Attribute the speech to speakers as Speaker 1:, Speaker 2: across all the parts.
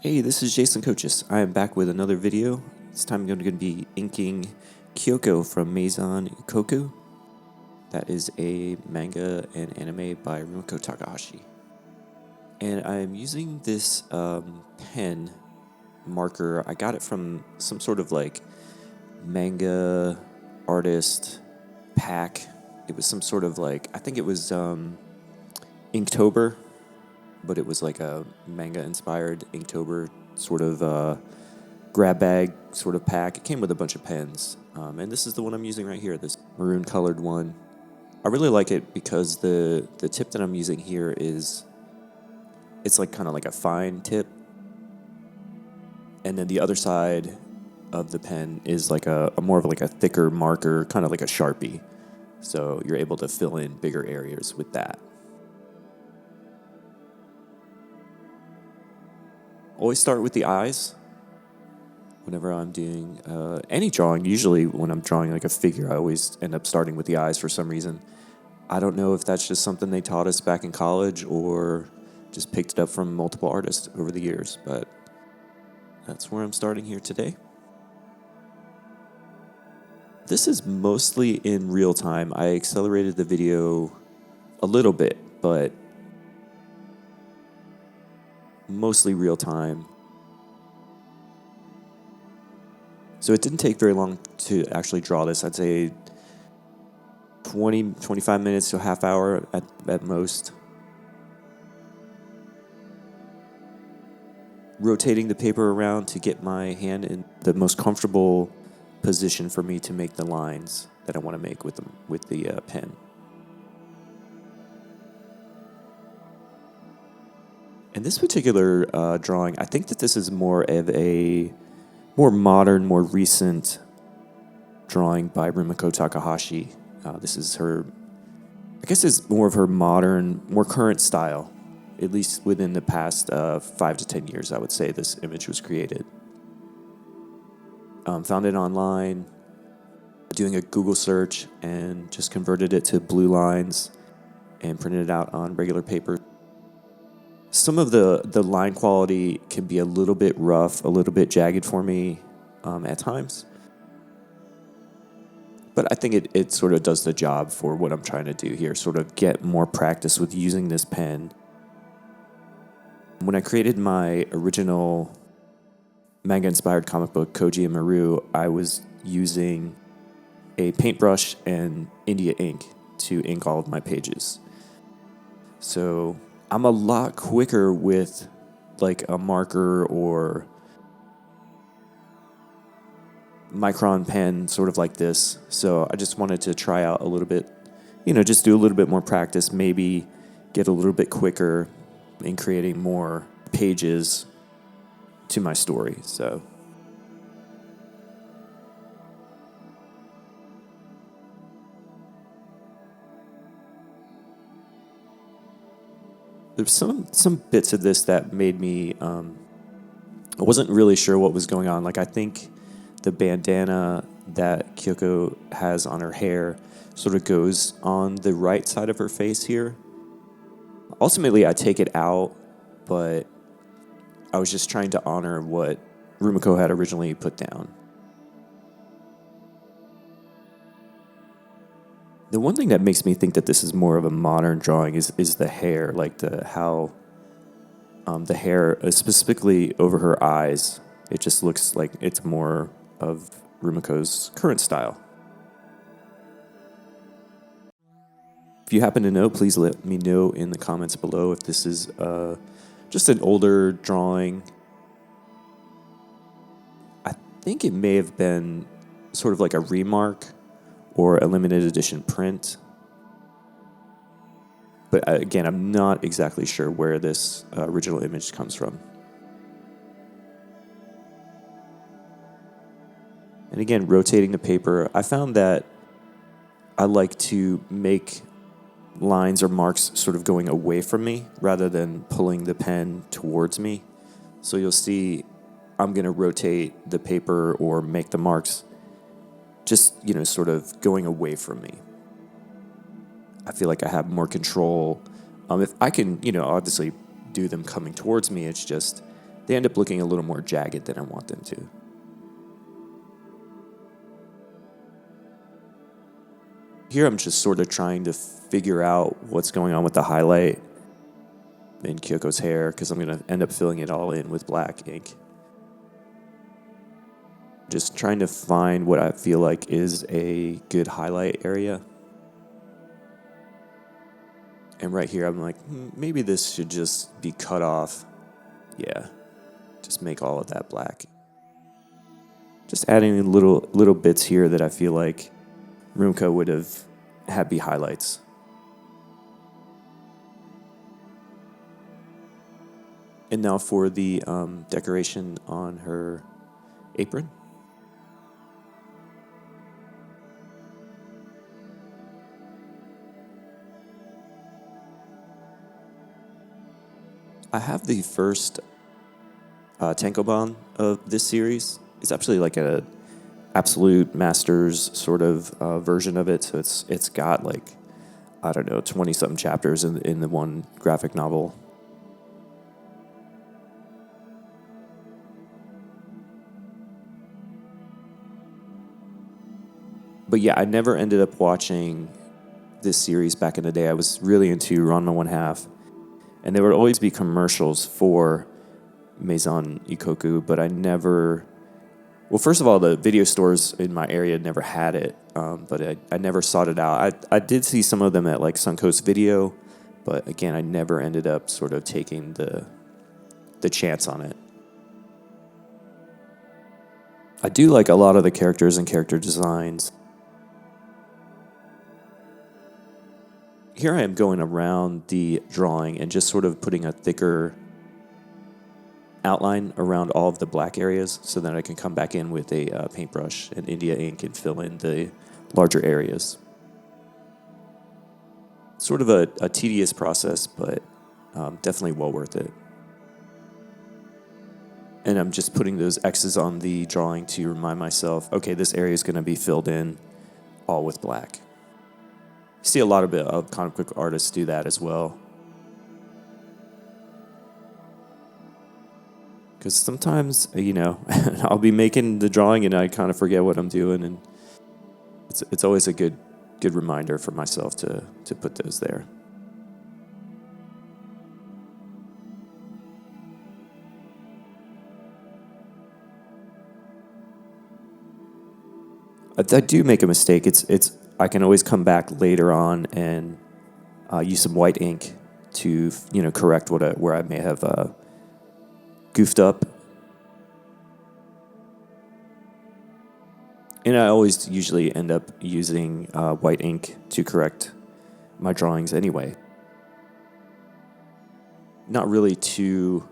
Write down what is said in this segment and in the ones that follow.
Speaker 1: Hey, this is Jason Kochis. I am back with another video. This time I'm going to be inking Kyoko from Maison Ikkoku. That is a manga and anime by Rumiko Takahashi. And I'm using this pen marker. I got it from some sort of like manga artist pack. It was some sort of like, I think it was Inktober, but it was like a manga-inspired Inktober sort of grab bag sort of pack. It came with a bunch of pens, and this is the one I'm using right here, this maroon-colored one. I really like it because the tip that I'm using here is, it's like kind of like a fine tip, and then the other side of the pen is like a more of like a thicker marker, kind of like a Sharpie. So you're able to fill in bigger areas with that. Always start with the eyes whenever I'm doing any drawing. Usually when I'm drawing like a figure, I always end up starting with the eyes for some reason. I don't know if that's just something they taught us back in college or just picked it up from multiple artists over the years, but that's where I'm starting here today. This is mostly in real time. I accelerated the video a little bit, but mostly real time. So it didn't take very long to actually draw this. I'd say 25 minutes to a half hour at most. Rotating the paper around to get my hand in the most comfortable position for me to make the lines that I want to make with the pen. In this particular drawing, I think that this is more of a more modern, more recent drawing by Rumiko Takahashi. This is her, I guess it's more of her modern, more current style. At least within the past 5 to 10 years, I would say this image was created. Found it online, doing a Google search, and just converted it to blue lines and printed it out on regular paper. Some of the line quality can be a little bit rough, a little bit jagged for me at times. But I think it sort of does the job for what I'm trying to do here, sort of get more practice with using this pen. When I created my original manga-inspired comic book, Koji and Maru, I was using a paintbrush and India ink to ink all of my pages. So I'm a lot quicker with like a marker or micron pen, sort of like this. So I just wanted to try out a little bit, just do a little bit more practice, maybe get a little bit quicker in creating more pages to my story. So there's some bits of this that made me I wasn't really sure what was going on. Like, I think the bandana that Kyoko has on her hair sort of goes on the right side of her face here. Ultimately, I take it out, but I was just trying to honor what Rumiko had originally put down. The one thing that makes me think that this is more of a modern drawing is the hair, like how the hair, specifically over her eyes, it just looks like it's more of Rumiko's current style. If you happen to know, please let me know in the comments below if this is just an older drawing. I think it may have been sort of like a remark or a limited edition print. But again, I'm not exactly sure where this original image comes from. And again, rotating the paper, I found that I like to make lines or marks sort of going away from me rather than pulling the pen towards me. So you'll see I'm going to rotate the paper or make the marks just, sort of going away from me. I feel like I have more control. If I can, obviously do them coming towards me, it's just they end up looking a little more jagged than I want them to. Here I'm just sort of trying to figure out what's going on with the highlight in Kyoko's hair, because I'm going to end up filling it all in with black ink. Just trying to find what I feel like is a good highlight area. And right here I'm like, maybe this should just be cut off. Yeah, just make all of that black. Just adding little bits here that I feel like Rumiko would have had be highlights. And now for the decoration on her apron. I have the first tankobon of this series. It's actually like a absolute masters sort of version of it. So it's got like, I don't know, 20-something chapters in the one graphic novel. But yeah, I never ended up watching this series back in the day. I was really into Ranma 1/2. And there would always be commercials for Maison Ikkoku, but I never... Well, first of all, the video stores in my area never had it, but I never sought it out. I did see some of them at like Suncoast Video, but again, I never ended up sort of taking the chance on it. I do like a lot of the characters and character designs. Here I am going around the drawing and just sort of putting a thicker outline around all of the black areas so that I can come back in with a paintbrush and India ink and fill in the larger areas. Sort of a tedious process, but definitely well worth it. And I'm just putting those X's on the drawing to remind myself, okay, this area is going to be filled in all with black. You see a lot of comic book artists do that as well. Because sometimes, I'll be making the drawing and I kind of forget what I'm doing, and it's always a good reminder for myself to put those there. If I do make a mistake, I can always come back later on and use some white ink to correct where I may have goofed up. And I always usually end up using white ink to correct my drawings anyway. Not really too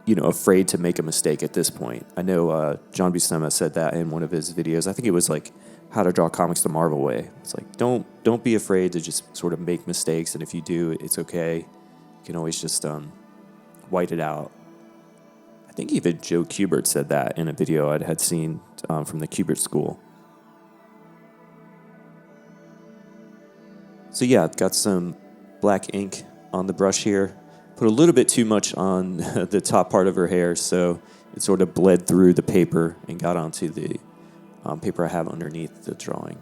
Speaker 1: afraid to make a mistake at this point. I know John Buscema said that in one of his videos. I think it was like How to Draw Comics the Marvel Way. It's like, don't be afraid to just sort of make mistakes, and if you do, it's okay. You can always just white it out. I think even Joe Kubert said that in a video I had seen from the Kubert School. So yeah, I've got some black ink on the brush here. Put a little bit too much on the top part of her hair, so it sort of bled through the paper and got onto the paper I have underneath the drawing.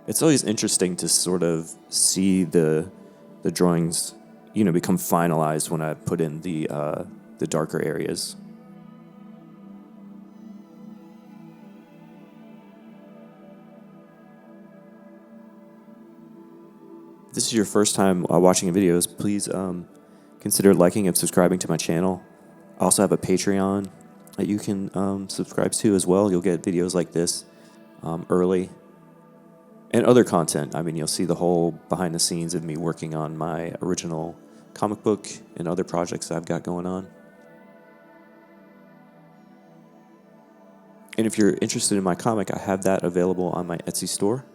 Speaker 1: It's always interesting to sort of see the drawings, become finalized when I put in the darker areas. If this is your first time watching videos, please consider liking and subscribing to my channel. I also have a Patreon that you can subscribe to as well. You'll get videos like this early. And other content. I mean, you'll see the whole behind the scenes of me working on my original comic book and other projects I've got going on. And if you're interested in my comic, I have that available on my Etsy store.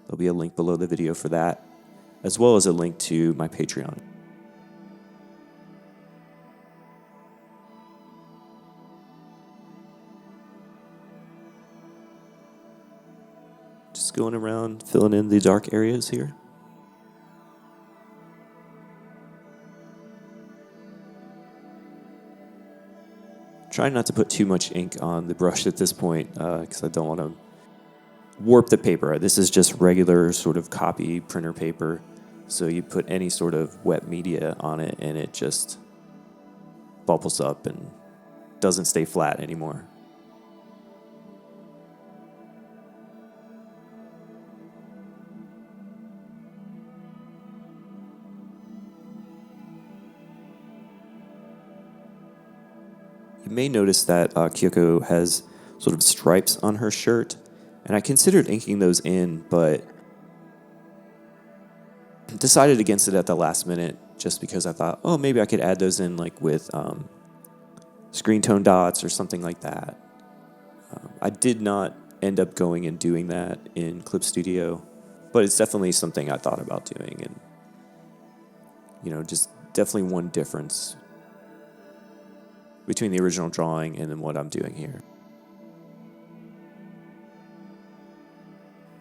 Speaker 1: There'll be a link below the video for that, as well as a link to my Patreon. Just going around filling in the dark areas here. Trying not to put too much ink on the brush at this point because I don't want to warp the paper. This is just regular sort of copy printer paper. So you put any sort of wet media on it and it just bubbles up and doesn't stay flat anymore. You may notice that Kyoko has sort of stripes on her shirt, and I considered inking those in, but decided against it at the last minute just because I thought, oh, maybe I could add those in like with screen tone dots or something like that. I did not end up going and doing that in Clip Studio, but it's definitely something I thought about doing, and just definitely one difference between the original drawing and then what I'm doing here.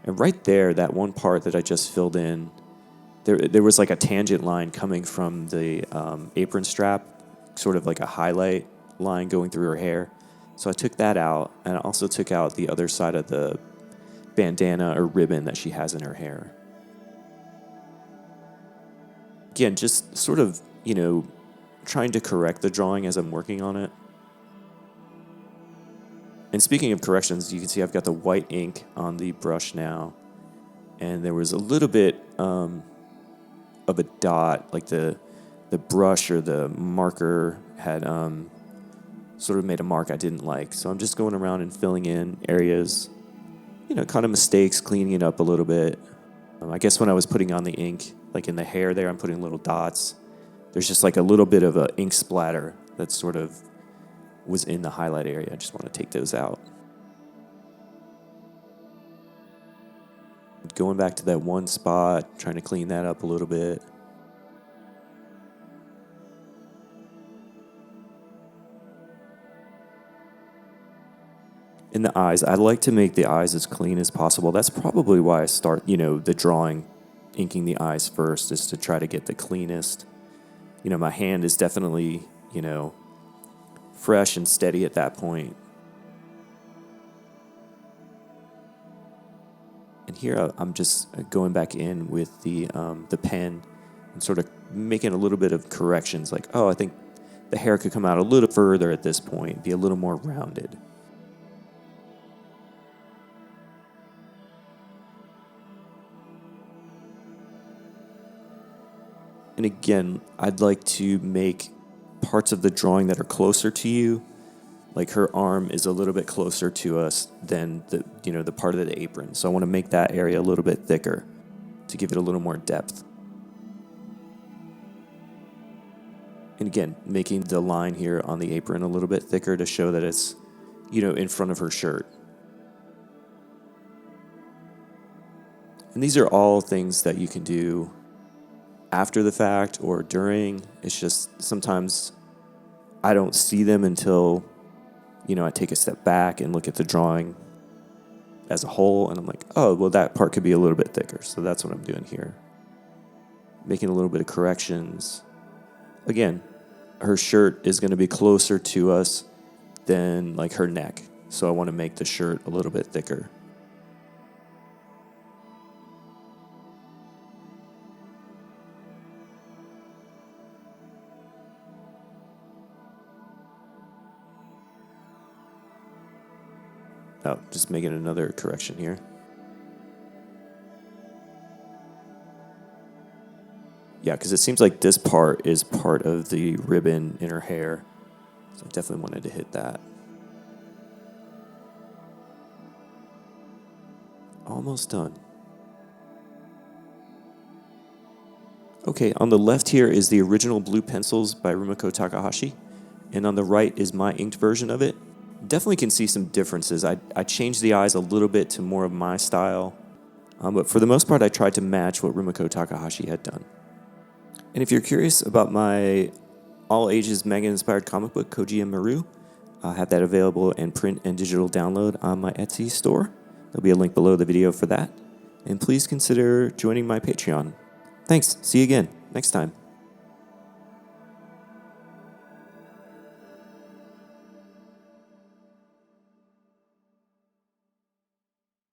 Speaker 1: And right there, that one part that I just filled in, there was like a tangent line coming from the apron strap, sort of like a highlight line going through her hair. So I took that out, and I also took out the other side of the bandana or ribbon that she has in her hair. Again, just sort of, trying to correct the drawing as I'm working on it. And speaking of corrections, you can see I've got the white ink on the brush now, and there was a little bit of a dot, like the brush or the marker had sort of made a mark I didn't like. So I'm just going around and filling in areas, kind of mistakes, cleaning it up a little bit. I guess when I was putting on the ink, like in the hair there, I'm putting little dots. There's just like a little bit of an ink splatter that sort of was in the highlight area. I just want to take those out. Going back to that one spot, trying to clean that up a little bit. In the eyes, I like to make the eyes as clean as possible. That's probably why I start, the drawing, inking the eyes first, is to try to get the cleanest. My hand is definitely, fresh and steady at that point. And here I'm just going back in with the pen and sort of making a little bit of corrections. Like, I think the hair could come out a little further at this point, be a little more rounded. And again, I'd like to make parts of the drawing that are closer to you. Like her arm is a little bit closer to us than the part of the apron. So I want to make that area a little bit thicker to give it a little more depth. And again, making the line here on the apron a little bit thicker to show that it's, in front of her shirt. And these are all things that you can do after the fact or during. It's just sometimes I don't see them until, I take a step back and look at the drawing as a whole, and I'm like, oh, well, that part could be a little bit thicker. So that's what I'm doing here. Making a little bit of corrections. Again, her shirt is going to be closer to us than like her neck. So I want to make the shirt a little bit thicker. Oh, just making another correction here. Yeah, because it seems like this part is part of the ribbon in her hair. So I definitely wanted to hit that. Almost done. Okay, on the left here is the original blue pencils by Rumiko Takahashi. And on the right is my inked version of it. Definitely can see some differences. I changed the eyes a little bit to more of my style. But for the most part, I tried to match what Rumiko Takahashi had done. And if you're curious about my all-ages manga-inspired comic book, Koji and Maru, I have that available in print and digital download on my Etsy store. There'll be a link below the video for that. And please consider joining my Patreon. Thanks. See you again next time.